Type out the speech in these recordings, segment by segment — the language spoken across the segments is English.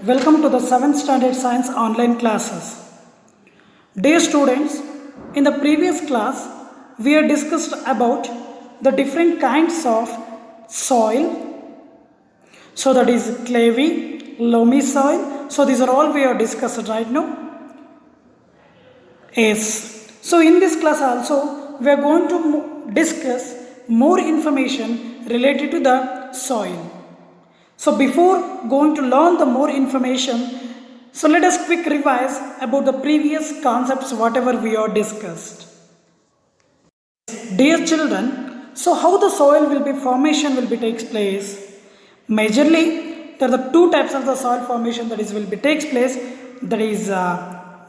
Welcome to the 7th Standard Science online classes. Dear students, in the previous class, we have discussed about the different kinds of soil. So that is clayey, loamy soil. So these are all we have discussed right now. Yes. So in this class also, we are going to discuss more information related to the soil. So before going to learn the more information, so let us quick revise about the previous concepts whatever we have discussed. Dear children, so how the soil will be formation will be takes place? Majorly, there are the two types of the soil formation that is will be takes place. That is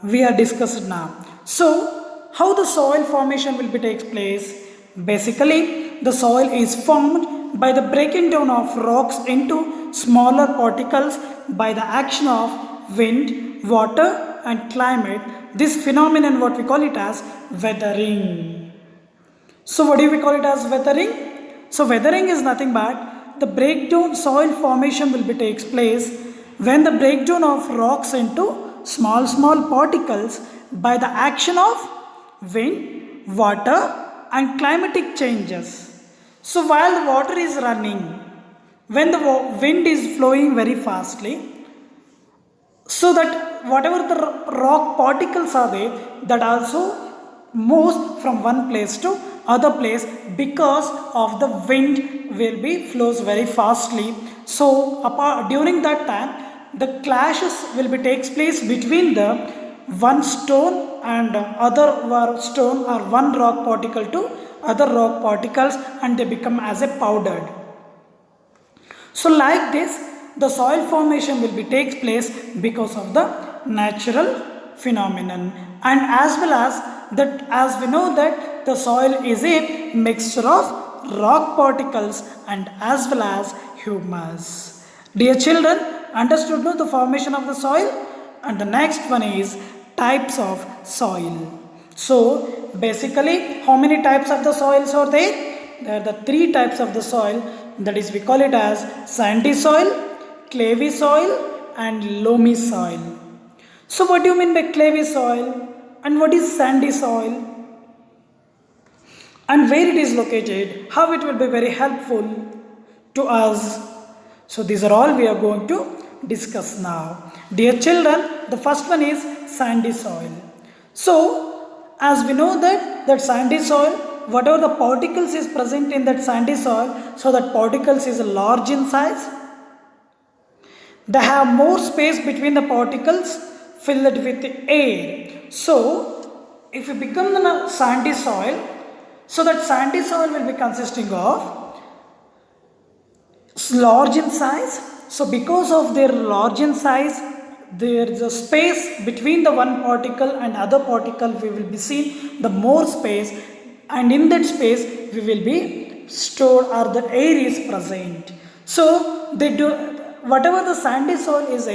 we are discussed now. So how the soil formation will be takes place? Basically, the soil is formed by the breaking down of rocks into smaller particles by the action of wind, water and climate. This phenomenon what we call it as weathering. So what do we call it as weathering? So weathering is nothing but the breakdown soil formation will be takes place when the breakdown of rocks into small particles by the action of wind, water and climatic changes. So while the water is running, when the wind is flowing very fastly, so that whatever the rock particles are there, that also moves from one place to other place because of the wind will be flows very fastly. So during that time, the clashes will be takes place between the one stone and other stone or one rock particle to other rock particles, and they become as a powdered. So like this, the soil formation will be takes place because of the natural phenomenon, and as well as that, as we know that the soil is a mixture of rock particles and as well as humus. Dear children, understood the formation of the soil? And the next one is types of soil. So basically, how many types of the soils are there? There are the three types of the soil, that is we call it as sandy soil, clayey soil and loamy soil. So what do you mean by clayey soil and what is sandy soil and where it is located, how it will be very helpful to us? So these are all we are going to discuss now. Dear children, the first one is sandy soil. So as we know that sandy soil, whatever the particles is present in that sandy soil, so that particles is large in size. They have more space between the particles filled with air. So if you become the sandy soil, so that sandy soil will be consisting of large in size. So because of their large in size, there is a space between the one particle and other particle we will be seeing the more space, and in that space we will be stored or the air is present. So they do whatever the sandy soil is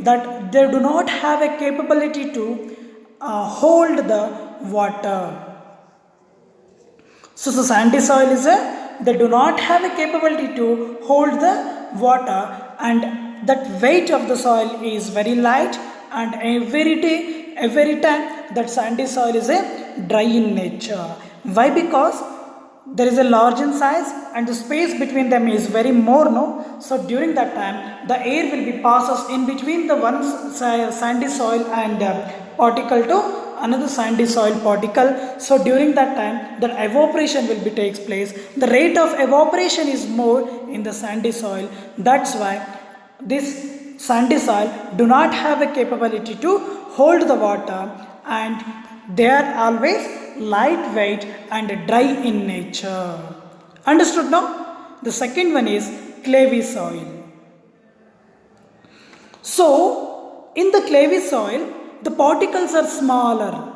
that they do not have a capability to hold the water. So the sandy soil is they do not have a capability to hold the water, and that weight of the soil is very light, and every time that sandy soil is dry in nature. Why? Because there is a large in size and the space between them is very more, no? So during that time the air will be passes in between the one sandy soil and particle to another sandy soil particle. So during that time the evaporation will be takes place. The rate of evaporation is more in the sandy soil. That's why this sandy soil do not have a capability to hold the water, and they are always lightweight and dry in nature. Understood now? The second one is clayey soil. So in the clayey soil, the particles are smaller.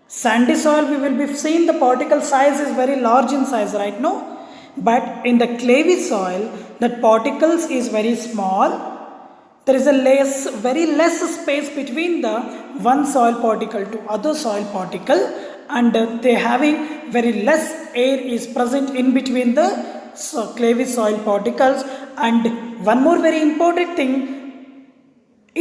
Sandy soil we will be seeing the particle size is very large in size, right? No? But in the clayey soil, that particles is very small. There is a very less space between the one soil particle to other soil particle, and they having very less air is present in between the clayey soil particles. And one more very important thing,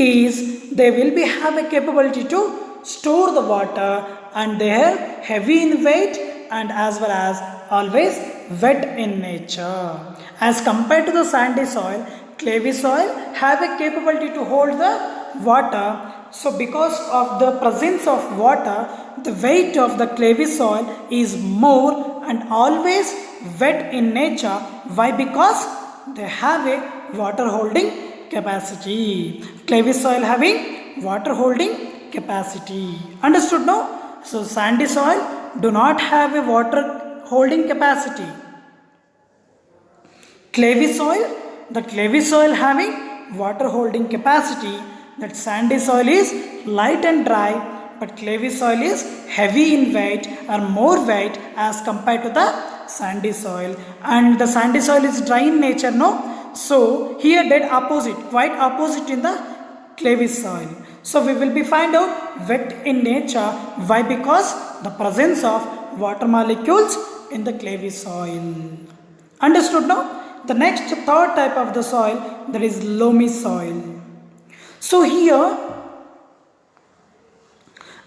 is they will be have a capability to store the water, and they are heavy in weight and as well as always wet in nature. As compared to the sandy soil, clayey soil have a capability to hold the water. So because of the presence of water, the weight of the clayey soil is more and always wet in nature. Why? Because they have a water holding capacity. Clayey soil having water holding capacity. Understood now? So sandy soil do not have a water holding capacity. Clayey soil, the clayey soil having water holding capacity. That sandy soil is light and dry, but clayey soil is heavy in weight or more weight as compared to the sandy soil. And the sandy soil is dry in nature, no? So here dead opposite, quite opposite in the clayey soil. So we will be find out wet in nature. Why? Because the presence of water molecules in the clayey soil. Understood now? The next third type of the soil, that is loamy soil. So here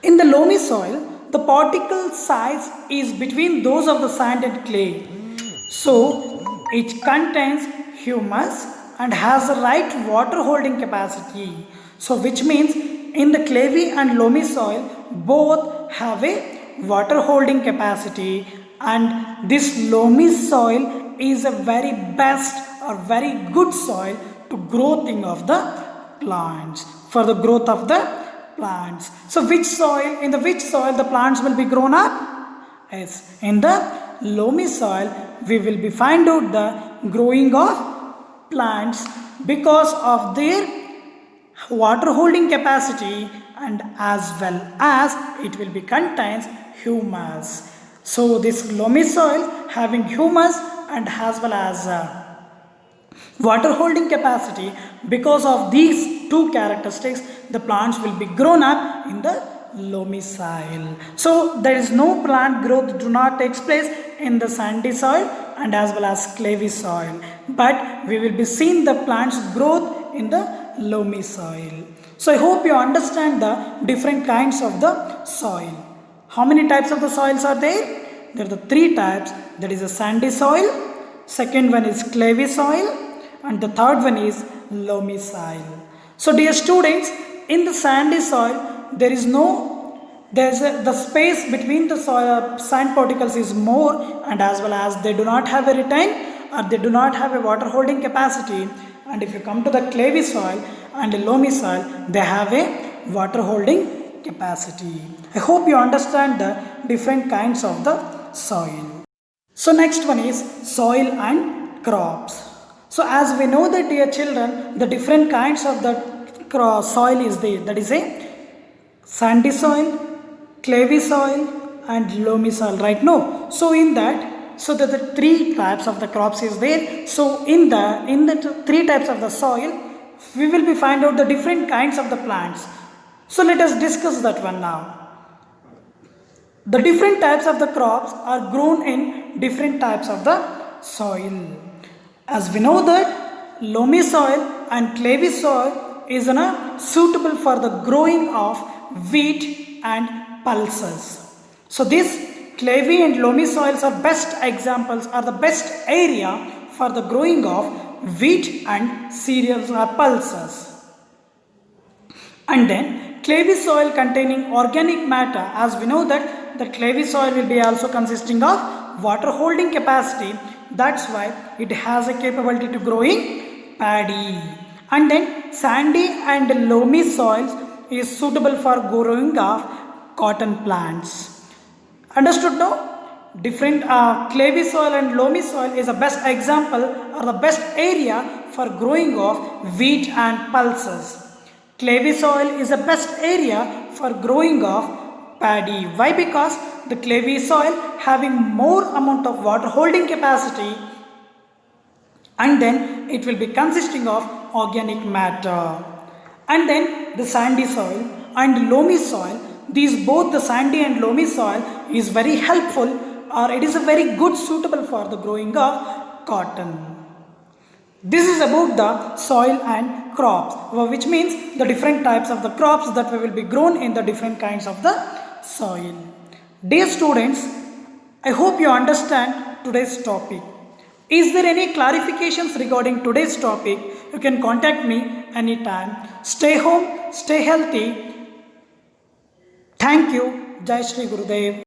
in the loamy soil, the particle size is between those of the sand and clay. So it contains humus and has the right water holding capacity. So which means in the clayey and loamy soil both have a water holding capacity, and this loamy soil is a very best or very good soil to growing of the plants, for the growth of the plants. So which soil, in the which soil the plants will be grown up? Yes, in the loamy soil we will be find out the growing of plants because of their water holding capacity, and as well as it will be contains humus. So this loamy soil having humus and as well as water holding capacity, because of these two characteristics the plants will be grown up in the loamy soil. So there is no plant growth do not takes place in the sandy soil and as well as clayey soil, but we will be seeing the plants growth in the loamy soil. So I hope you understand the different kinds of the soil. How many types of the soils are there? There are the three types. That is a sandy soil, second one is clayey soil, and the third one is loamy soil. So dear students, in the sandy soil there is the space between the soil sand particles is more, and as well as they do not have a retain or they do not have a water holding capacity. And if you come to the clayey soil and the loamy soil, they have a water holding capacity. I hope you understand the different kinds of the soil. So next one is soil and crops. So as we know that, dear children, the different kinds of the soil is there. That is a sandy soil, clayey soil and loamy soil, right? No. So in that, so that the three types of the crops is there. So in the three types of the soil, we will be find out the different kinds of the plants. So let us discuss that one now. The different types of the crops are grown in different types of the soil. As we know that loamy soil and clayey soil is suitable for the growing of wheat and pulses. So these clayey and loamy soils are best examples, are the best area for the growing of wheat and cereals or pulses. And then clayey soil containing organic matter, as we know that the clayey soil will be also consisting of water holding capacity. That's why it has a capability to growing paddy. And then sandy and loamy soils is suitable for growing of cotton plants. Understood now? Different clayey soil and loamy soil is the best example or the best area for growing of wheat and pulses. Clayey soil is the best area for growing of paddy. Why? Because the clayey soil having more amount of water holding capacity, and then it will be consisting of organic matter. And then the sandy soil and loamy soil, these both the sandy and loamy soil is very helpful, or it is a very good suitable for the growing of cotton. This is about the soil and crops, which means the different types of the crops that will be grown in the different kinds of the soil. Dear students, I hope you understand today's topic. Is there any clarifications regarding today's topic? You can contact me anytime. Stay home, stay healthy. Thank you. Jai Shri Gurudev.